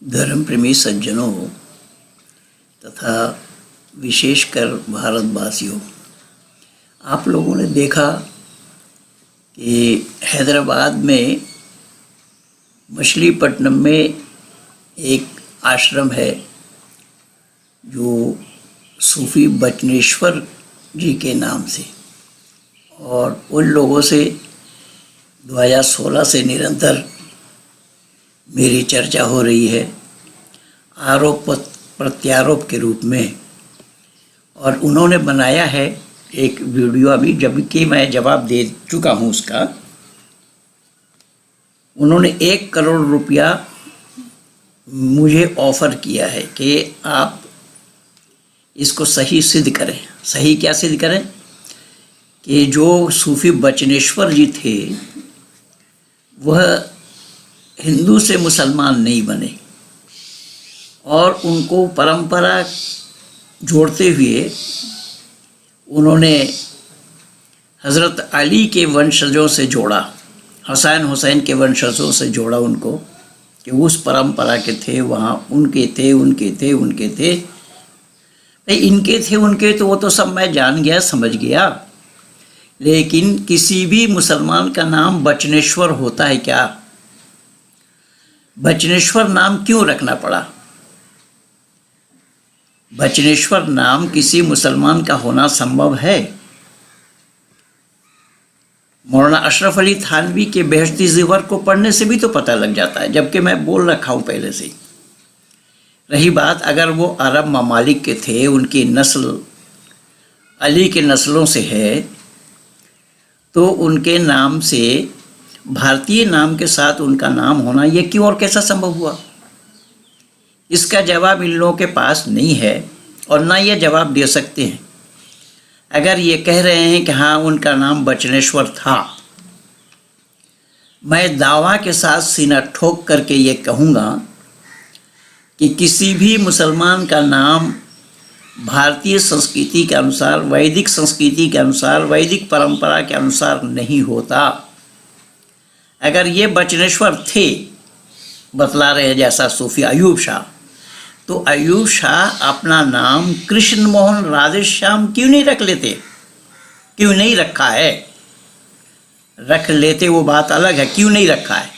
धर्म प्रेमी सज्जनों तथा विशेषकर भारतवासियों, आप लोगों ने देखा कि हैदराबाद में मछलीपट्टनम में एक आश्रम है जो सूफी बचनेश्वर जी के नाम से, और उन लोगों से 2016 से निरंतर मेरी चर्चा हो रही है आरोप प्रत्यारोप के रूप में। और उन्होंने बनाया है एक वीडियो, अभी जबकि मैं जवाब दे चुका हूँ उसका। उन्होंने 1 करोड़ रुपया मुझे ऑफ़र किया है कि आप इसको सही सिद्ध करें। सही क्या सिद्ध करें कि जो सूफी बचनेश्वर जी थे वह हिंदू से मुसलमान नहीं बने, और उनको परंपरा जोड़ते हुए उन्होंने हज़रत अली के वंशजों से जोड़ा, हुसैन के वंशजों से जोड़ा उनको, कि उस परंपरा के थे, वहाँ उनके थे भाई इनके थे उनके तो वो तो सब मैं जान गया, समझ गया। लेकिन किसी भी मुसलमान का नाम बचनेश्वर होता है क्या? बचनेश्वर नाम क्यों रखना पड़ा? बचनेश्वर नाम किसी मुसलमान का होना संभव है? मौलाना अशरफ अली थानवी के बेहश्ती ज़िवर को पढ़ने से भी तो पता लग जाता है, जबकि मैं बोल रखा हूँ पहले से। रही बात अगर वो अरब ममालिक के थे, उनकी नस्ल अली के नस्लों से है, तो उनके नाम से भारतीय नाम के साथ उनका नाम होना ये क्यों और कैसा संभव हुआ? इसका जवाब इन लोगों के पास नहीं है और ना ये जवाब दे सकते हैं। अगर ये कह रहे हैं कि हाँ उनका नाम बचनेश्वर था, मैं दावा के साथ सीना ठोक करके ये कहूँगा कि किसी भी मुसलमान का नाम भारतीय संस्कृति के अनुसार, वैदिक संस्कृति के अनुसार, वैदिक परंपरा के अनुसार नहीं होता। अगर ये बचनेश्वर थे, बतला रहे जैसा सूफी अयूब शाह, तो अयूब शाह अपना नाम कृष्ण मोहन राधेश्याम क्यों नहीं रख लेते? क्यों नहीं रखा है? रख लेते वो बात अलग है, क्यों नहीं रखा है?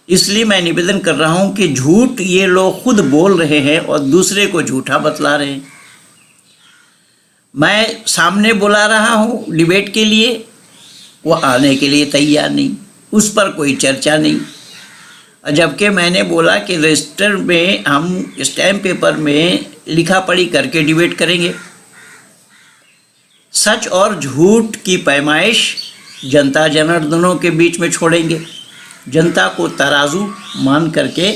इसलिए मैं निवेदन कर रहा हूँ कि झूठ ये लोग खुद बोल रहे हैं और दूसरे को झूठा बतला रहे हैं। मैं सामने बुला रहा हूँ डिबेट के लिए, वो आने के लिए तैयार नहीं, उस पर कोई चर्चा नहीं। जबकि मैंने बोला कि रजिस्टर में हम स्टैम्प पेपर में लिखा पढ़ी करके डिबेट करेंगे। सच और झूठ की पैमाइश जनता जनार्दनों के बीच में छोड़ेंगे। जनता को तराजू मान करके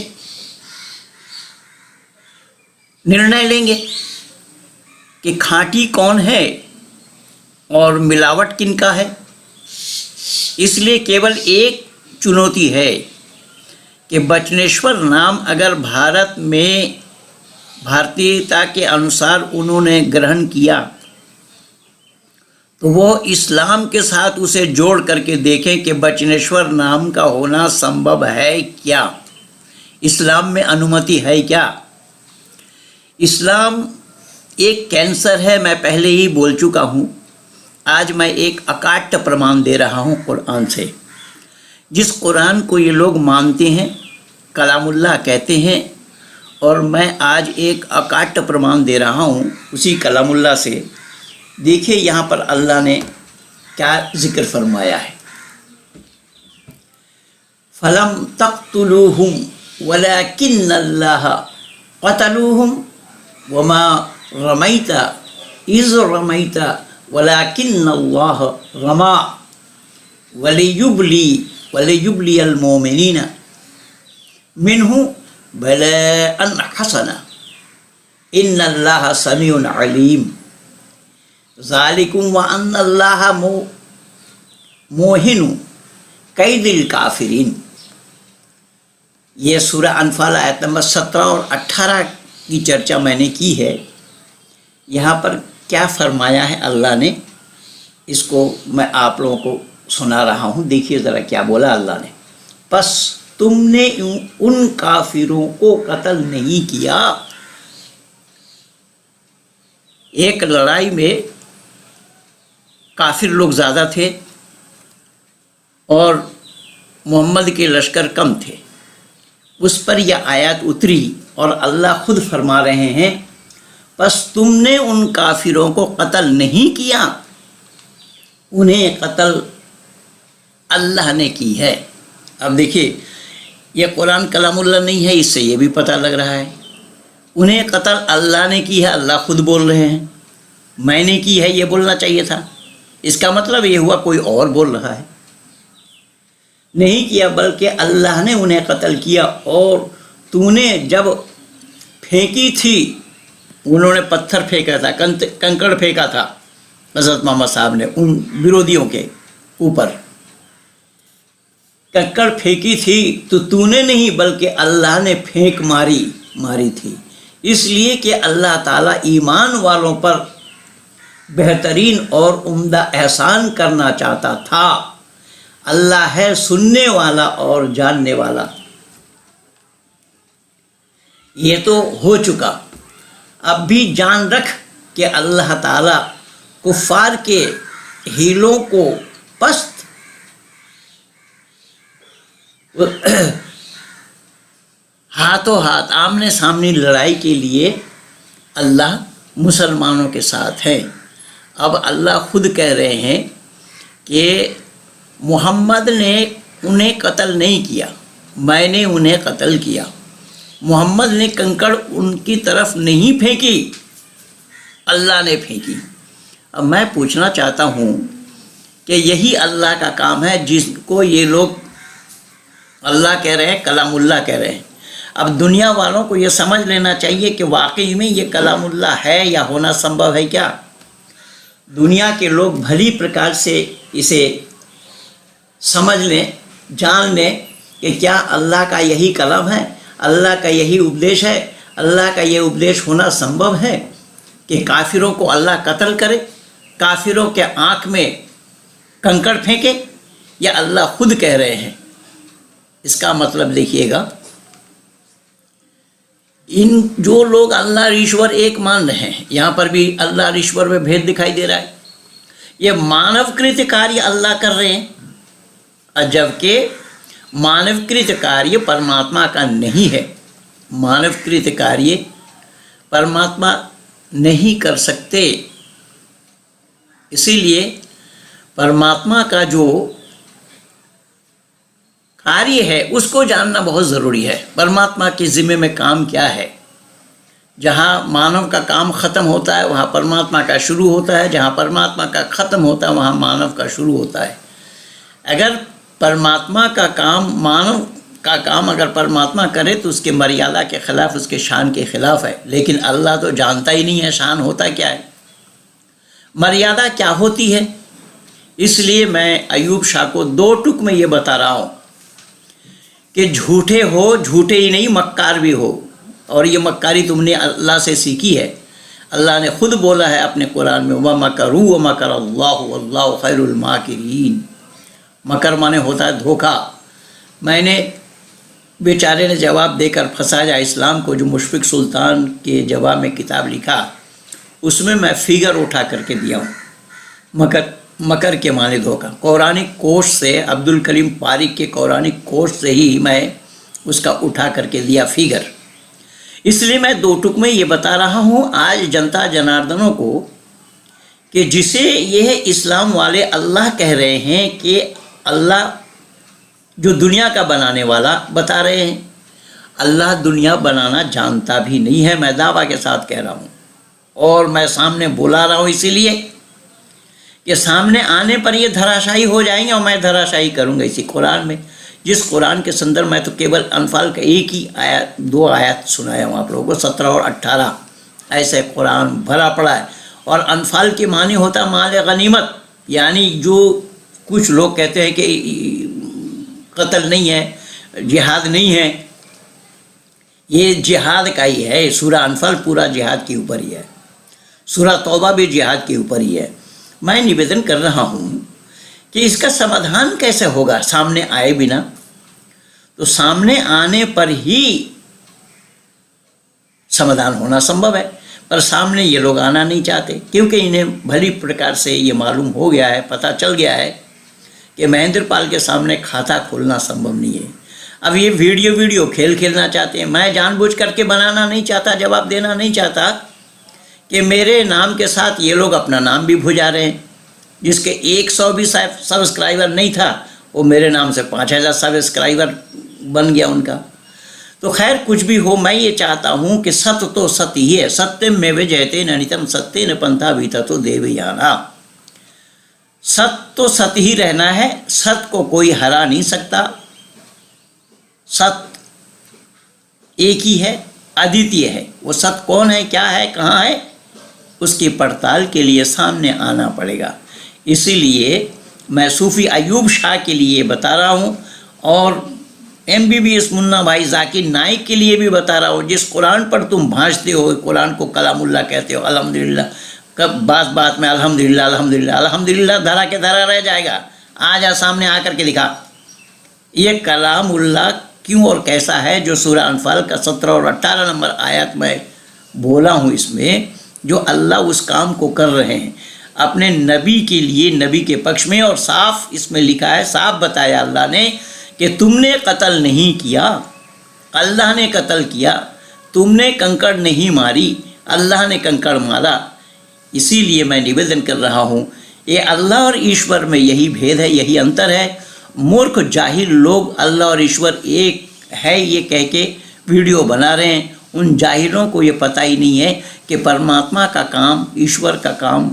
निर्णय लेंगे कि खाँटी कौन है और मिलावट किनका है। इसलिए केवल एक चुनौती है कि बचनेश्वर नाम अगर भारत में भारतीयता के अनुसार उन्होंने ग्रहण किया तो वो इस्लाम के साथ उसे जोड़ करके देखें कि बचनेश्वर नाम का होना संभव है क्या, इस्लाम में अनुमति है क्या। इस्लाम एक कैंसर है, मैं पहले ही बोल चुका हूँ। आज मैं एक अकाट्य प्रमाण दे रहा हूँ कुरान से। जिस कुरान को ये लोग मानते हैं, कलामुल्लाह कहते हैं, और मैं आज एक अकाट्य प्रमाण दे रहा हूँ उसी कलामुल्लाह से। देखिए यहाँ पर अल्लाह ने क्या जिक्र फरमाया है। फलम तक़्तुलूहुम वलाकिन्नल्लाह क़तलूहुम वमा रमैता इज़ रमैता वलाकिन्नल्लाह रमा वलियुब्लियल मोमिनीन मिन्हु बलाअन हसना इन्नल्लाह समीउन अलीम ज़ालिकुम व अन्नल्लाह मोहिनु कैदिल काफिरीन। ये सूरह अनफाल आयत नंबर 17 और 18 की चर्चा मैंने की है। यहाँ पर क्या फरमाया है अल्लाह ने, इसको मैं आप लोगों को सुना रहा हूँ। देखिए ज़रा क्या बोला अल्लाह ने। बस तुमने उन काफिरों को कत्ल नहीं किया। एक लड़ाई में काफिर लोग ज़्यादा थे और मोहम्मद के लश्कर कम थे। उस पर यह आयत उतरी और अल्लाह खुद फरमा रहे हैं, बस तुमने उन काफिरों को कत्ल नहीं किया, उन्हें कत्ल अल्लाह ने की है। अब देखिए, यह कुरान कलामुल्लाह नहीं है, इससे ये भी पता लग रहा है उन्हें कत्ल अल्लाह ने की है। अल्लाह खुद बोल रहे हैं, मैंने की है ये बोलना चाहिए था। इसका मतलब ये हुआ कोई और बोल रहा है। नहीं किया, बल्कि अल्लाह ने उन्हें कत्ल किया। और तूने जब फेंकी थी, उन्होंने पत्थर फेंका था, कंकड़ फेंका था हज़रत मोहम्मद साहब ने उन विरोधियों के ऊपर, कंकड़ फेंकी थी तो तूने नहीं बल्कि अल्लाह ने फेंक मारी थी। इसलिए कि अल्लाह ताला ईमान वालों पर बेहतरीन और उम्दा एहसान करना चाहता था। अल्लाह है सुनने वाला और जानने वाला। ये तो हो चुका, अब भी जान रख कि अल्लाह ताला कुफ्फार के हीलों को पस्त हाथों हाथ आमने सामने लड़ाई के लिए अल्लाह मुसलमानों के साथ है। अब अल्लाह खुद कह रहे हैं कि मोहम्मद ने उन्हें कत्ल नहीं किया, मैंने उन्हें कत्ल किया। मोहम्मद ने कंकड़ उनकी तरफ नहीं फेंकी, अल्लाह ने फेंकी। अब मैं पूछना चाहता हूँ कि यही अल्लाह का काम है जिसको ये लोग अल्लाह कह रहे हैं, कलामुल्लाह कह रहे हैं। अब दुनिया वालों को ये समझ लेना चाहिए कि वाकई में ये कलामुल्लाह है या होना संभव है क्या। दुनिया के लोग भली प्रकार से इसे समझ लें, जान लें कि क्या अल्लाह का यही कलाम है, अल्लाह का यही उपदेश है। अल्लाह का ये उपदेश होना संभव है कि काफिरों को अल्लाह कत्ल करे, काफिरों के आँख में कंकड़ फेंके, या अल्लाह खुद कह रहे हैं। इसका मतलब देखिएगा, इन जो लोग अल्लाह ईश्वर एक मान रहे हैं, यहाँ पर भी अल्लाह ईश्वर में भेद दिखाई दे रहा है। ये मानवकृत कार्य अल्लाह कर रहे हैं, जबकि मानवकृत कार्य परमात्मा का नहीं है। मानवकृत कार्य परमात्मा नहीं कर सकते। इसीलिए परमात्मा का जो कार्य है उसको जानना बहुत ज़रूरी है। परमात्मा के ज़िम्मे में काम क्या है। जहाँ मानव का काम ख़त्म होता है वहाँ परमात्मा का शुरू होता है, जहाँ परमात्मा का ख़त्म होता है वहाँ मानव का शुरू होता है। अगर परमात्मा का काम, मानव का काम अगर परमात्मा करे तो उसके मर्यादा के ख़िलाफ़, उसके शान के ख़िलाफ़ है। लेकिन अल्लाह तो जानता ही नहीं है शान होता क्या है, मर्यादा क्या होती है। इसलिए मैं अयूब शाह को दो टुक में ये बता रहा हूँ कि झूठे हो, झूठे ही नहीं मक्कार भी हो। और ये मक्कारी तुमने अल्लाह से सीखी है। अल्लाह ने खुद बोला है अपने कुरान में, व मकरू व मकर अल्लाहु वल्लाहु खैरुल माकिरीन। मकर माने होता है धोखा। मैंने बेचारे ने जवाब देकर फंसाया इस्लाम को, जो मुशफिक सुल्तान के जवाब में किताब लिखा, उसमें मैं फिगर उठा करके दिया हूँ। मकर के माने धोखा। पौराणिक कोश से, अब्दुल करीम पारिक के पौराणिक कोश से ही मैं उसका उठा करके दिया फिगर। इसलिए मैं दो टुक में ये बता रहा हूँ आज जनता जनार्दनों को कि जिसे यह इस्लाम वाले अल्लाह कह रहे हैं कि अल्लाह जो दुनिया का बनाने वाला बता रहे हैं, अल्लाह दुनिया बनाना जानता भी नहीं है। मैं दावा के साथ कह रहा हूँ और मैं सामने बुला रहा हूँ इसीलिए कि सामने आने पर ये धराशायी हो जाएंगे और मैं धराशायी करूँगा इसी कुरान में। जिस कुरान के संदर्भ में तो केवल अनफाल का एक ही आयत, दो आयत सुनाया हूँ आप लोगों को, 17 और 18 ऐसे कुरान भरा पड़ा है। और अनफाल के माने होता माल गनीमत, यानी जो कुछ लोग कहते हैं कि कत्ल नहीं है, जिहाद नहीं है, ये जिहाद का ही है। सूरा अनफाल पूरा जिहाद के ऊपर ही है, सूरा तौबा भी जिहाद के ऊपर ही है। मैं निवेदन कर रहा हूँ कि इसका समाधान कैसे होगा सामने आए बिना। तो सामने आने पर ही समाधान होना संभव है, पर सामने ये लोग आना नहीं चाहते, क्योंकि इन्हें भली प्रकार से ये मालूम हो गया है, पता चल गया है कि महेंद्र पाल के सामने खाता खोलना संभव नहीं है। अब ये वीडियो खेल खेलना चाहते हैं। मैं जानबूझ करके बनाना नहीं चाहता, जवाब देना नहीं चाहता कि मेरे नाम के साथ ये लोग अपना नाम भी भुजा रहे हैं। जिसके 100 भी सब्सक्राइबर नहीं था, वो मेरे नाम से 5000 सब्सक्राइबर बन गया उनका। तो खैर कुछ भी हो, मैं ये चाहता हूँ कि सत्य तो सत्य ही है। सत्यम में जयते ननितम सत्येन पंथा विततो देवयाना। सत्य तो सत्य ही रहना है, सत्य को कोई हरा नहीं सकता। सत्य एक ही है, अद्वितीय है। वो सत्य कौन है, क्या है, कहाँ है, उसकी पड़ताल के लिए सामने आना पड़ेगा। इसीलिए मैं सूफी अयूब शाह के लिए बता रहा हूँ और MBBS मुन्ना भाई जाकिर नाइक के लिए भी बता रहा हूँ। जिस कुरान पर तुम भांजते हो, कुरान को कलामुल्लाह कहते हो, अल्हम्दुलिल्लाह, कब बात में अल्हम्दुलिल्लाह अल्हम्दुलिल्लाह अल्हम्दुलिल्लाह धरा के धरा रह जाएगा। आ जा सामने आकर के दिखा ये कलामुल्लाह क्यों और कैसा है, जो सूरह अनफाल का 17 और 18 नंबर आयत में बोला हूँ। इसमें जो अल्लाह उस काम को कर रहे हैं अपने नबी के लिए, नबी के पक्ष में, और साफ इसमें लिखा है, साफ बताया अल्लाह ने कि तुमने कत्ल नहीं किया, अल्लाह ने कत्ल किया। तुमने कंकड़ नहीं मारी, अल्लाह ने कंकड़ मारा। इसीलिए मैं निवेदन कर रहा हूँ, ये अल्लाह और ईश्वर में यही भेद है, यही अंतर है। मूर्ख जाहिल लोग अल्लाह और ईश्वर एक है ये कह के वीडियो बना रहे हैं। उन जाहिलों को ये पता ही नहीं है कि परमात्मा का काम, ईश्वर का काम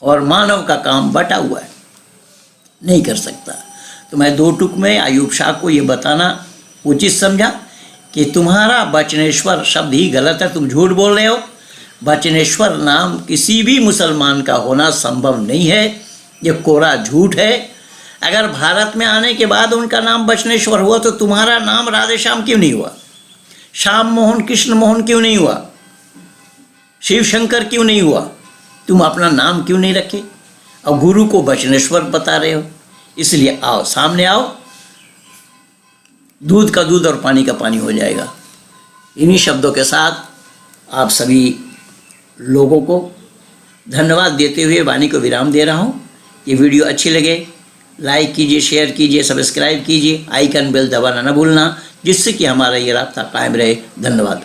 और मानव का काम बटा हुआ है, नहीं कर सकता। तो मैं 2 टुक में अयूब शाह को ये बताना उचित समझा कि तुम्हारा बचनेश्वर शब्द ही गलत है, तुम झूठ बोल रहे हो। बचनेश्वर नाम किसी भी मुसलमान का होना संभव नहीं है, ये कोरा झूठ है। अगर भारत में आने के बाद उनका नाम बचनेश्वर हुआ तो तुम्हारा नाम राधे श्याम क्यों नहीं हुआ, श्याम मोहन कृष्ण मोहन क्यों नहीं हुआ, शिव शंकर क्यों नहीं हुआ? तुम अपना नाम क्यों नहीं रखे और गुरु को बचनेश्वर बता रहे हो? इसलिए आओ, सामने आओ, दूध का दूध और पानी का पानी हो जाएगा। इन्हीं शब्दों के साथ आप सभी लोगों को धन्यवाद देते हुए वाणी को विराम दे रहा हूँ। ये वीडियो अच्छी लगे लाइक कीजिए, शेयर कीजिए, सब्सक्राइब कीजिए, आइकन बेल दबाना न भूलना, जिससे कि हमारा ये रास्ता कायम रहे। धन्यवाद।